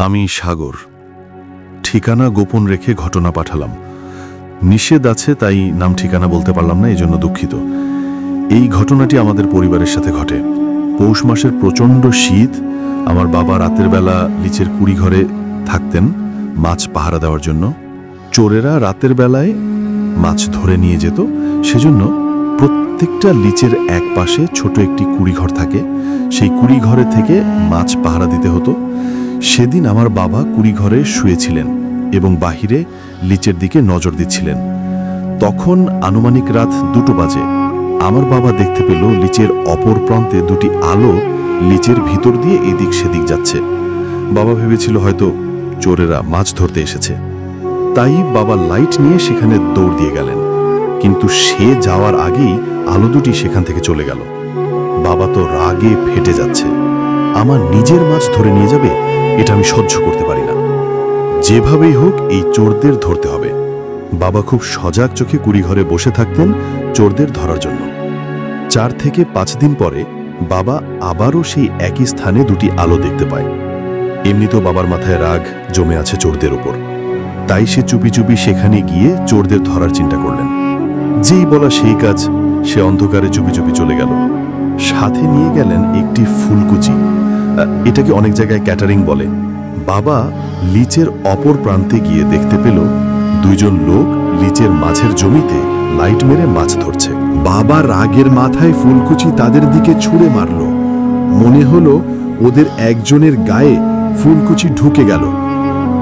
আমি সাগর। ঠিকানা গোপন রেখে ঘটনা পাঠালাম। নিষেধ আছে, তাই নাম ঠিকানা বলতে পারলাম না, এজন্য দুঃখিত। এই ঘটনাটি আমাদের পরিবারের সাথে ঘটে। পৌষ মাসের প্রচণ্ড শীত। আমার বাবা রাতের বেলা লিচের কুড়ি ঘরে থাকতেন মাছ পাহারা দেওয়ার জন্য। চোরেরা রাতের বেলায় মাছ ধরে নিয়ে যেত, সেজন্য প্রত্যেকটা লিচের এক পাশে ছোট একটি কুড়ি ঘর থাকে। সেই কুড়ি ঘরে থেকে মাছ পাহারা দিতে হতো। সেদিন আমার বাবা কুড়ি ঘরে শুয়েছিলেন এবং বাহিরে লিচের দিকে নজর দিচ্ছিলেন। তখন আনুমানিক রাত 2টো বাজে। আমার বাবা দেখতে পেল লিচের অপর প্রান্তে দুটি আলো লিচের ভিতর দিয়ে এদিক সেদিক যাচ্ছে। বাবা ভেবেছিল হয়তো চোরেরা মাছ ধরতে এসেছে, তাই বাবা লাইট নিয়ে সেখানে দৌড় দিয়ে গেলেন। কিন্তু সে যাওয়ার আগেই আলো দুটি সেখান থেকে চলে গেল। বাবা তো রাগে ফেটে যাচ্ছে। আমার নিজের মাছ ধরে নিয়ে যাবে, এটা আমি সহ্য করতে পারি না। যেভাবেই হোক এই চোরদের ধরতে হবে। বাবা খুব সজাগ চোখে কুড়ি ঘরে বসে থাকতেন চোরদের ধরার জন্য। 4 থেকে 5 দিন পরে বাবা আবারও সেই একই স্থানে দুটি আলো দেখতে পায়। এমনিতেও বাবার মাথায় রাগ জমে আছে চোরদের উপর, তাই সে চুপি চুপি সেখানে গিয়ে চোরদের ধরার চিন্তা করলেন। যেই বলা সেই কাজ, সে অন্ধকারে চুপি চুপি চলে গেল। সাথে নিয়ে গেলেন একটি ফুলকুচি, এটাকে অনেক জায়গায় ক্যাটারিং বলে। বাবা লিচের অপর প্রান্তে গিয়ে দেখতে পেল 2 জন লোক লিচের মাঝের জমিতে লাইট মেরে মাছ ধরছে। বাবা রাগের মাথায় ফুলকুচি তাদের দিকে ছুঁড়ে মারল। মনে হলো ওদের একজনের গায়ে ফুলকুচি ঢুকে গেল।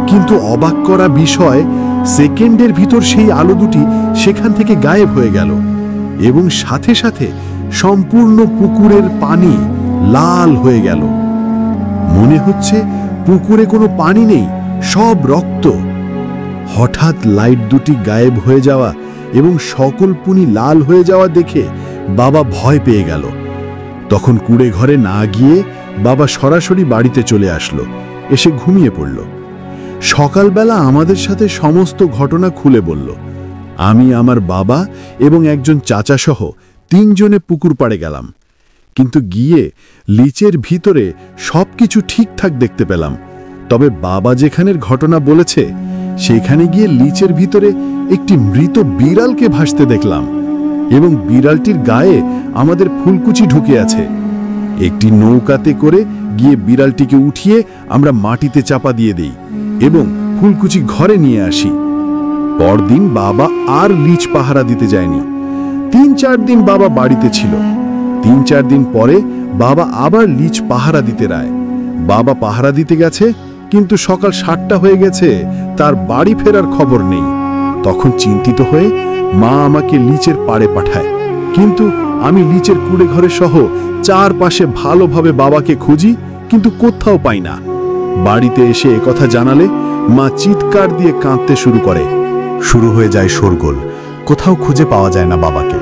কিন্তু অবাক করা বিষয়, সেকেন্ডের ভিতর সেই আলো দুটি সেখান থেকে গায়েব হয়ে গেল এবং সাথে সাথে সম্পূর্ণ পুকুরের পানি লাল হয়ে গেল। মনে হচ্ছে পুকুরে কোনো পানি নেই, সব রক্ত। হঠাৎ লাইট দুটি গায়েব হয়ে যাওয়া এবং সকল পুনি লাল হয়ে যাওয়া দেখে বাবা ভয় পেয়ে গেল। তখন কুড়ে ঘরে না গিয়ে বাবা সরাসরি বাড়িতে চলে আসলো, এসে ঘুমিয়ে পড়ল। সকালবেলা আমাদের সাথে সমস্ত ঘটনা খুলে বলল। আমি, আমার বাবা এবং একজন চাচা সহ 3 জনে পুকুর পাড়ে গেলাম। কিন্তু গিয়ে লিচের ভিতরে সবকিছু ঠিকঠাক দেখতে পেলাম। তবে বাবা যেখানের ঘটনা বলেছে সেখানে গিয়ে লিচের ভিতরে একটি মৃত বিড়ালকে ভাসতে দেখলাম এবং বিড়ালটির গায়ে আমাদের ফুলকুচি ঢুকে আছে। একটি নৌকাতে করে গিয়ে বিড়ালটিকে উঠিয়ে আমরা মাটিতে চাপা দিয়ে দেই এবং ফুলকুচি ঘরে নিয়ে আসি। পরদিন বাবা আর লিচ পাহারা দিতে যায়নি। 3-4 দিন বাবা বাড়িতে ছিল। 3-4 দিন পরে বাবা আবার লিচ পাহারা দিতে রায়। বাবা পাহারা দিতে গেছে, কিন্তু সকাল 7টা হয়ে গেছে, তার বাড়ি ফেরার খবর নেই। তখন চিন্তিত হয়ে মা আমাকে লিচের পাড়ে পাঠায়। কিন্তু আমি লিচের কুড়ে ঘরে সহ চারপাশে ভালোভাবে বাবাকে খুঁজি, কিন্তু কোথাও পাই না। বাড়িতে এসে একথা জানালে মা চিৎকার দিয়ে কাঁদতে শুরু করে। শুরু হয়ে যায় শোরগোল। কোথাও খুঁজে পাওয়া যায় না বাবাকে।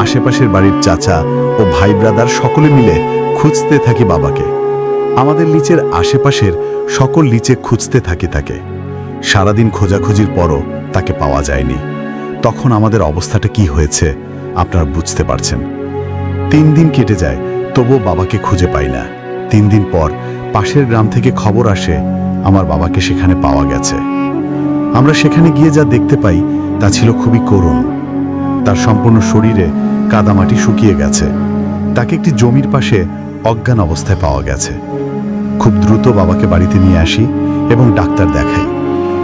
আশেপাশের বাড়ির চাচা ও ভাই ব্রাদার সকলে মিলে খুঁজতে থাকি বাবাকে। আমাদের লিচের আশেপাশের সকল লিচে খুঁজতে থাকি তাকে। সারাদিন খোঁজাখুঁজির পরও তাকে পাওয়া যায়নি। তখন আমাদের অবস্থাটা কি হয়েছে আপনারা বুঝতে পারছেন। 3 দিন কেটে যায়, তবুও বাবাকে খুঁজে পাই না। 3 দিন পর পাশের গ্রাম থেকে খবর আসে আমার বাবাকে সেখানে পাওয়া গেছে। আমরা সেখানে গিয়ে যা দেখতে পাই তা ছিল খুবই করুণ। তার সম্পূর্ণ শরীরে কাদামাটি শুকিয়ে গেছে। তাকে একটি জমির পাশে অজ্ঞান অবস্থায় পাওয়া গেছে। খুব দ্রুত বাবাকে বাড়িতে নিয়ে আসি এবং ডাক্তার দেখাই।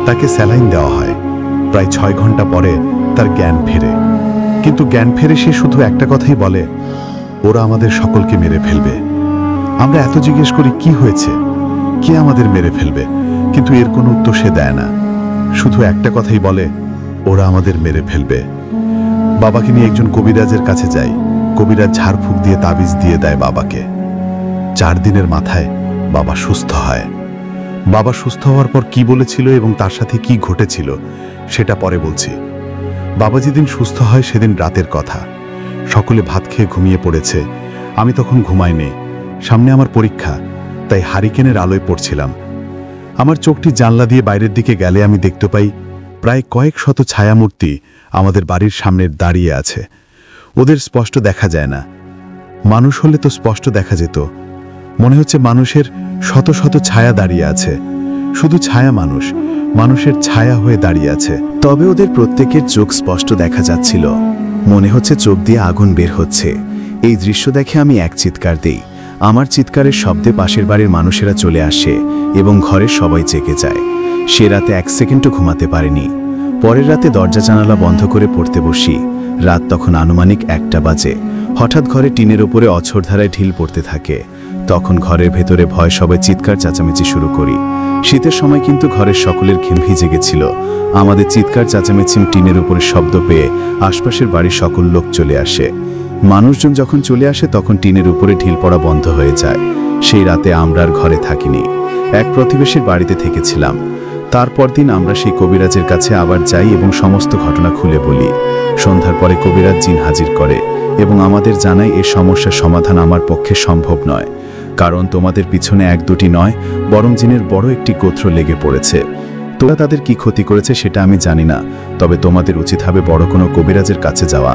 তাকে স্যালাইন দেওয়া হয়। প্রায় 6 ঘন্টা পরে তার জ্ঞান ফেরে। কিন্তু জ্ঞান ফেরে সে শুধু একটা কথাই বলে, ওরা আমাদের সকলকে মেরে ফেলবে। আমরা এত জিজ্ঞেস করি কি হয়েছে, কে আমাদের মেরে ফেলবে, কিন্তু এর কোনো উত্তর সে দেয় না। শুধু একটা কথাই বলে, ওরা আমাদের মেরে ফেলবে। বাবাকে নিয়ে একজন কবিরাজের কাছে যাই। কবিরাজ ঝাড়ফুঁক দিয়ে তাবিজ দিয়ে দেয় বাবাকে। 4 দিনের মাথায় বাবা সুস্থ হয়। বাবা সুস্থ হওয়ার পর কি বলেছিল এবং তার সাথে কি ঘটেছিল সেটা পরে বলছি। বাবা যেদিন সুস্থ হয় সেদিন রাতের কথা। সকলে ভাত খেয়ে ঘুমিয়ে পড়েছে। আমি তখন ঘুমাইনি। সামনে আমার পরীক্ষা, তাই হারিকেনের আলোয় পড়ছিলাম। আমার চোখটি জানলা দিয়ে বাইরের দিকে গেলে আমি দেখতে পাই প্রায় কয়েক শত ছায়ামূর্তি আমাদের বাড়ির সামনে দাঁড়িয়ে আছে। ওদের স্পষ্ট দেখা যায় না। মানুষ হলে তো স্পষ্ট দেখা যেত। মনে হচ্ছে মানুষের শত শত ছায়া দাঁড়িয়ে আছে। শুধু ছায়া মানুষ, মানুষের ছায়া হয়ে দাঁড়িয়ে আছে। তবে ওদের প্রত্যেকের চোখ স্পষ্ট দেখা যাচ্ছিল, মনে হচ্ছে চোখ দিয়ে আগুন বের হচ্ছে। এই দৃশ্য দেখে আমি এক চিৎকার দিই। আমার চিৎকারের শব্দে পাশের বাড়ির মানুষেরা চলে আসে এবং ঘরের সবাই জেগে যায়। সে রাতে 1 সেকেন্ডও ঘুমাতে পারেনি। পরের রাতে দরজা জানালা বন্ধ করে পড়তে বসি। রাত তখন আনুমানিক 1টা বাজে। হঠাৎ ঘরে টিনের ওপরে অঝোরধারায় ঢিল পড়তে থাকে। তখন ঘরের ভেতরে ভয় সবাই চিৎকার চেঁচামেচি শুরু করি। শীতের সময় কিন্তু ঘরের সকলের ঘেম ভিজে গেছিল। আমাদের চিৎকার চেঁচামেচি টিনের উপরে শব্দ পেয়ে আশপাশের বাড়ির সকল লোক চলে আসে। মানুষজন যখন চলে আসে তখন টিনের উপরে ঢিল পড়া বন্ধ হয়ে যায়। সেই রাতে আমরা আর ঘরে থাকিনি, এক প্রতিবেশীর বাড়িতে থেকেছিলাম। তারপর দিন আমরা সেই কবিরাজের কাছে আবার যাই এবং সমস্ত ঘটনা খুলে বলি। সন্ধ্যার পরে কবিরাজ জিন হাজির করে এবং আমাদের জানায় এই সমস্যার সমাধান আমার পক্ষে সম্ভব নয়, কারণ তোমাদের পিছনে 1-2টি নয়, বরং জিনের বড় একটি গোত্র লেগে পড়েছে। তোরা তাদের কি ক্ষতি করেছে সেটা আমি জানি না, তবে তোমাদের উচিত হবে বড় কোনো কবিরাজের কাছে যাওয়া।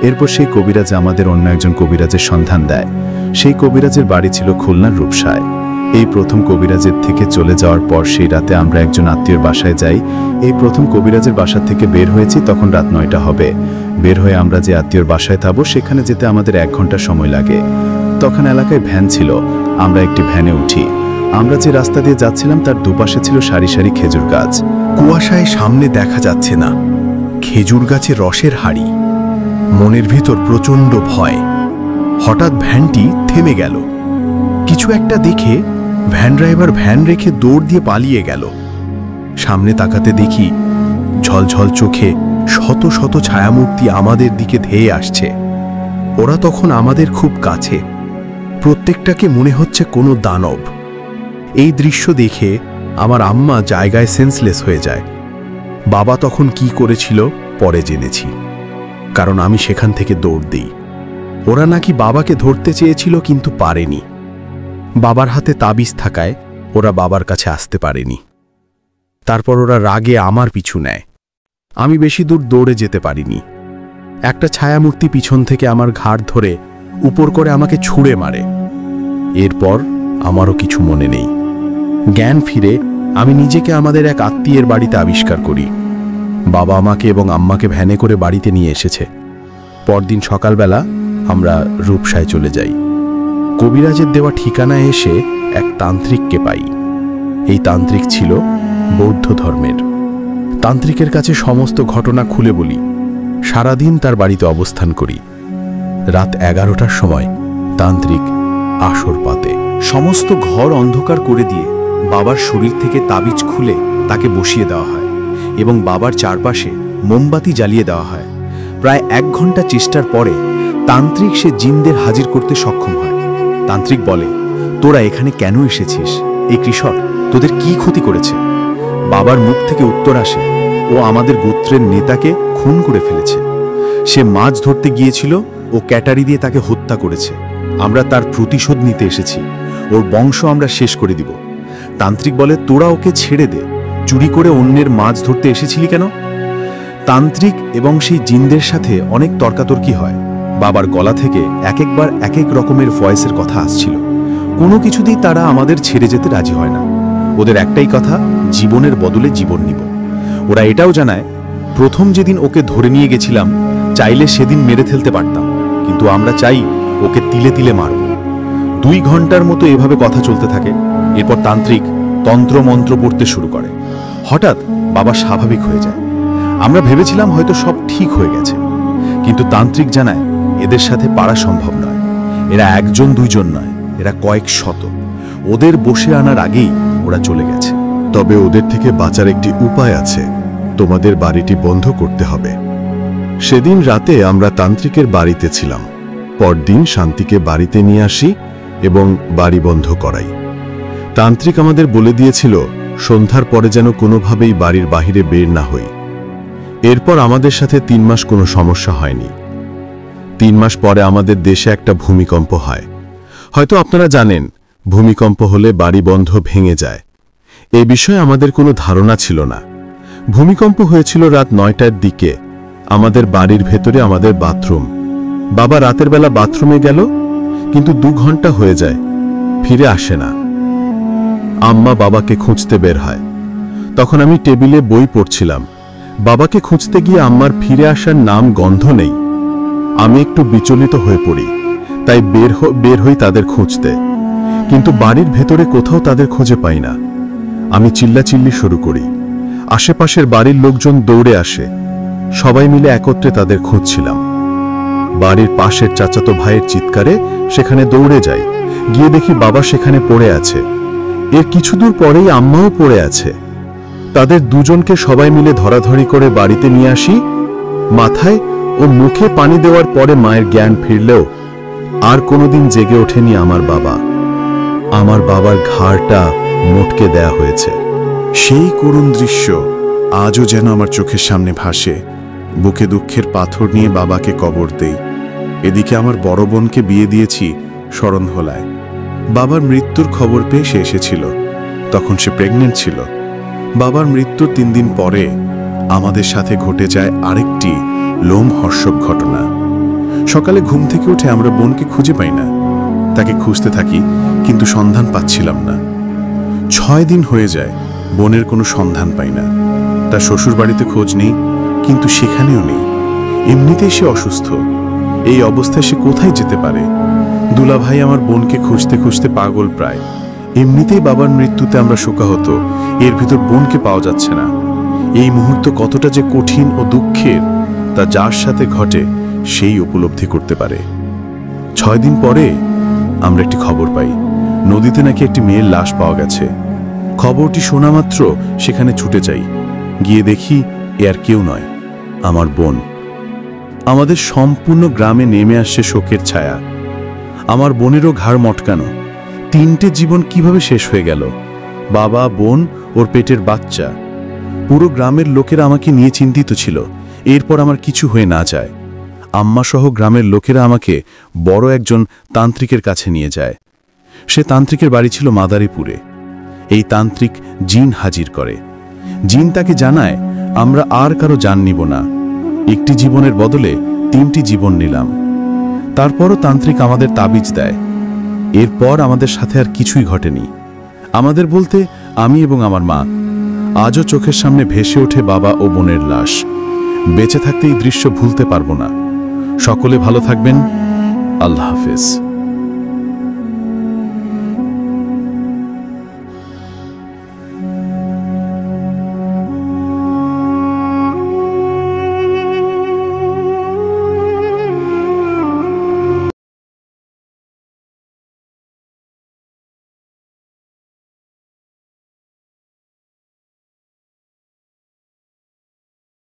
এরপর সেই কবিরাজ আমাদের অন্য একজন কবিরাজের সন্ধান দেয়। সেই কবিরাজের বাড়ি ছিল খুলনার রূপসায়। এই প্রথম কবিরাজের থেকে চলে যাওয়ার পর সেই রাতে আমরা একজন আত্মীয়ের বাসায় যাই। এই প্রথম কবিরাজের বাসা থেকে বের হয়েছি, তখন রাত 9টা হবে। বের হয়ে আমরা যে আত্মীয়ের বাসায় থাকবো সেখানে যেতে আমাদের 1 ঘন্টা সময় লাগে। তখন এলাকায় ভ্যান ছিল, আমরা একটি ভ্যানে উঠি। আমরা যে রাস্তা দিয়ে যাচ্ছিলাম তার দুপাশে ছিল সারি সারি খেজুর গাছ। কুয়াশায় সামনে দেখা যাচ্ছে না, খেজুর গাছে রসের হাড়ি। মনের ভিতর প্রচণ্ড ভয়। হঠাৎ ভ্যানটি থেমে গেল। কিছু একটা দেখে ভ্যান ড্রাইভার ভ্যান রেখে দৌড় দিয়ে পালিয়ে গেল। সামনে তাকাতে দেখি ঝলঝল চোখে শত শত ছায়ামূর্তি আমাদের দিকে ধেয়ে আসছে। ওরা তখন আমাদের খুব কাছে। প্রত্যেকটাকে মনে হচ্ছে কোনো দানব। এই দৃশ্য দেখে আমার আম্মা জায়গায় সেন্সলেস হয়ে যায়। বাবা তখন কি করেছিল পরে জেনেছি, কারণ আমি সেখান থেকে দৌড় দিই। ওরা নাকি বাবাকে ধরতে চেয়েছিল কিন্তু পারেনি। বাবার হাতে তাবিজ থাকায় ওরা বাবার কাছে আসতে পারেনি। তারপর ওরা রাগে আমার পিছু নেয়। আমি বেশি দূর দৌড়ে যেতে পারিনি। একটা ছায়ামূর্তি পিছন থেকে আমার ঘাড় ধরে উপর করে আমাকে ছুঁড়ে মারে। এরপর আমারও কিছু মনে নেই। জ্ঞান ফিরে আমি নিজেকে আমাদের এক আত্মীয়ের বাড়িতে আবিষ্কার করি। বাবা আমাকে এবং আম্মাকে ভ্যানে করে বাড়িতে নিয়ে এসেছে। পরদিন সকালবেলা আমরা রূপসায় চলে যাই। কবিরাজের দেওয়া ঠিকানায় এসে এক তান্ত্রিককে পাই। এই তান্ত্রিক ছিল বৌদ্ধ ধর্মের। তান্ত্রিকের কাছে সমস্ত ঘটনা খুলে বলি। সারাদিন তার বাড়িতে অবস্থান করি। রাত 11টার সময় তান্ত্রিক আসর পাতে। সমস্ত ঘর অন্ধকার করে দিয়ে বাবার শরীর থেকে তাবিজ খুলে তাকে বসিয়ে দেওয়া হয় এবং বাবার চারপাশে মোমবাতি জ্বালিয়ে দেওয়া হয়। প্রায় 1 ঘন্টা চেষ্টার পরে তান্ত্রিক সে জিনদের হাজির করতে সক্ষম হয়। তান্ত্রিক বলে, তোরা এখানে কেন এসেছিস? এই কৃষক তোদের কি ক্ষতি করেছে? বাবার মুখ থেকে উত্তর আসে, ও আমাদের গোত্রের নেতাকে খুন করে ফেলেছে। সে মাছ ধরতে গিয়েছিল, ও ক্যাটারি দিয়ে তাকে হত্যা করেছে। আমরা তার প্রতিশোধ নিতে এসেছি। ওর বংশ আমরা শেষ করে দিব। তান্ত্রিক বলে, তোরা ওকে ছেড়ে দে। চুরি করে অন্যের মাছ ধরতে এসেছিলি কেন? তান্ত্রিক এবং সেই জিনদের সাথে অনেক তর্কাতর্কি হয়। বাবার গলা থেকে একবার এক এক রকমের ভয়েসের কথা আসছিল। কোনো কিছুতেই তারা আমাদের ছেড়ে যেতে রাজি হয় না। ওদের একটাই কথা, জীবনের বদলে জীবন নিব। ওরা এটাও জানায়, প্রথম যেদিন ওকে ধরে নিয়ে গেছিলাম, চাইলে সেদিন মেরে ফেলতে পারতাম, কিন্তু আমরা চাই ওকে তিলে তিলে মারব। 2 ঘন্টার মতো এভাবে কথা চলতে থাকে। এরপর তান্ত্রিক তন্ত্র মন্ত্র পড়তে শুরু করে। হঠাৎ বাবা স্বাভাবিক হয়ে যায়। আমরা ভেবেছিলাম হয়তো সব ঠিক হয়ে গেছে, কিন্তু তান্ত্রিক জানায় এদের সাথে পারা সম্ভব নয়। এরা 1-2 নয়, এরা কয়েক শত। ওদের বসে আনার আগেই ওরা চলে গেছে। তবে ওদের থেকে বাঁচার একটি উপায় আছে। তোমাদের বাড়িটি বন্ধ করতে হবে। সেদিন রাতে আমরা তান্ত্রিকের বাড়িতে ছিলাম। পরদিন শান্তিকে বাড়িতে নিয়ে আসি এবং বাড়ি বন্ধ করাই। তান্ত্রিক আমাদের বলে দিয়েছিল সন্ধ্যার পরে যেন কোনোভাবেই বাড়ির বাহিরে বের না হই। এরপর আমাদের সাথে 3 মাস কোনো সমস্যা হয়নি। 3 মাস পরে আমাদের দেশে একটা ভূমিকম্প হয়। হয়তো আপনারা জানেন, ভূমিকম্প হলে বাড়ি বন্ধ ভেঙে যায়। এ বিষয়ে আমাদের কোনো ধারণা ছিল না। ভূমিকম্প হয়েছিল রাত 9টার দিকে। আমাদের বাড়ির ভেতরে আমাদের বাথরুম। বাবা রাতের বেলা বাথরুমে গেল, কিন্তু 2 ঘন্টা হয়ে যায়, ফিরে আসে না। আম্মা বাবাকে খুঁজতে বের হয়। তখন আমি টেবিলে বই পড়ছিলাম। বাবাকে খুঁজতে গিয়ে আম্মার ফিরে আসার নাম গন্ধ নেই। আমি একটু বিচলিত হয়ে পড়ি, তাই বের হই তাদের খুঁজতে, কিন্তু বাড়ির ভেতরে কোথাও তাদের খুঁজে পাই না। আমি চিল্লাচিল্লি শুরু করি। আশেপাশের বাড়ির লোকজন দৌড়ে আসে। সবাই মিলে একত্রে তাদের খুঁজছিলাম। বাড়ির পাশের চাচাতো ভাইয়ের চিৎকারে সেখানে দৌড়ে যাই। গিয়ে দেখি বাবা সেখানে পড়ে আছে। এর কিছু দূর পরেই আম্মাও পড়ে আছে। তাদের দুজনকে সবাই মিলে ধরাধরি করে বাড়িতে নিয়ে আসি। মাথায় ও মুখে পানি দেওয়ার পরে মায়ের জ্ঞান ফিরলেও আর কোনোদিন জেগে ওঠেনি আমার বাবা। আমার বাবার ঘাড়টা মোটকে দেয়া হয়েছে। সেই করুণ দৃশ্য আজও যেন আমার চোখের সামনে ভাসে। বুকে দুঃখের পাথর নিয়ে বাবাকে কবর দেই। এদিকে আমার বড় বোনকে বিয়ে দিয়েছি শরণখোলায়। বাবার মৃত্যুর খবর পেয়ে সে এসেছিল। তখন সে প্রেগনেন্ট ছিল। বাবার মৃত্যুর 3 দিন পরে আমাদের সাথে ঘটে যায় আরেকটি লোমহর্ষক ঘটনা। সকালে ঘুম থেকে উঠে আমরা বোনকে খুঁজে পাই না। তাকে খুঁজতে থাকি, কিন্তু সন্ধান পাচ্ছিলাম না। 6 দিন হয়ে যায়, বোনের কোনো সন্ধান পাই না। তার শ্বশুর বাড়িতে খোঁজ নেই, কিন্তু সেখানেও নেই। এমনিতেই সে অসুস্থ। এই অবস্থায় সে কোথায় যেতে পারে? দুলাভাই আমার বোনকে খুঁজতে খুঁজতে পাগল প্রায়। এমনিতেই বাবার মৃত্যুতে আমরা শোকাহত, এর ভিতর বোনকে পাওয়া যাচ্ছে না। এই মুহূর্ত কতটা যে কঠিন ও দুঃখের তা যার সাথে ঘটে সেই উপলব্ধি করতে পারে। 6 দিন পরে আমরা একটি খবর পাই, নদীতে নাকি একটি মেয়ের লাশ পাওয়া গেছে। খবরটি শোনা মাত্র সেখানে ছুটে যাই। গিয়ে দেখি এ আর কেউ নয়, আমার বোন। আমাদের সম্পূর্ণ গ্রামে নেমে আসছে শোকের ছায়া। আমার বোনেরও ঘাড় মটকানো। 3টে জীবন কিভাবে শেষ হয়ে গেল? বাবা, বোন, ওর পেটের বাচ্চা। পুরো গ্রামের লোকেরা আমাকে নিয়ে চিন্তিত ছিল, এরপর আমার কিছু হয়ে না যায়। আম্মা সহ গ্রামের লোকেরা আমাকে বড় একজন তান্ত্রিকের কাছে নিয়ে যায়। সে তান্ত্রিকের বাড়ি ছিল মাদারীপুরে। এই তান্ত্রিক জিন হাজির করে। জিন তাকে জানায় আমরা আর কারো জান নিব না। একটি জীবনের বদলে 3টি জীবন নিলাম। তারপরও তান্ত্রিক আমাদের তাবিজ দেয়। এরপর আমাদের সাথে আর কিছুই ঘটেনি। আমাদের বলতে আমি এবং আমার মা। আজও চোখের সামনে ভেসে ওঠে বাবা ও বোনের লাশ। বেঁচে থাকতে এই দৃশ্য ভুলতে পারবো না। সকলে ভালো থাকবেন। আল্লাহ হাফেজ।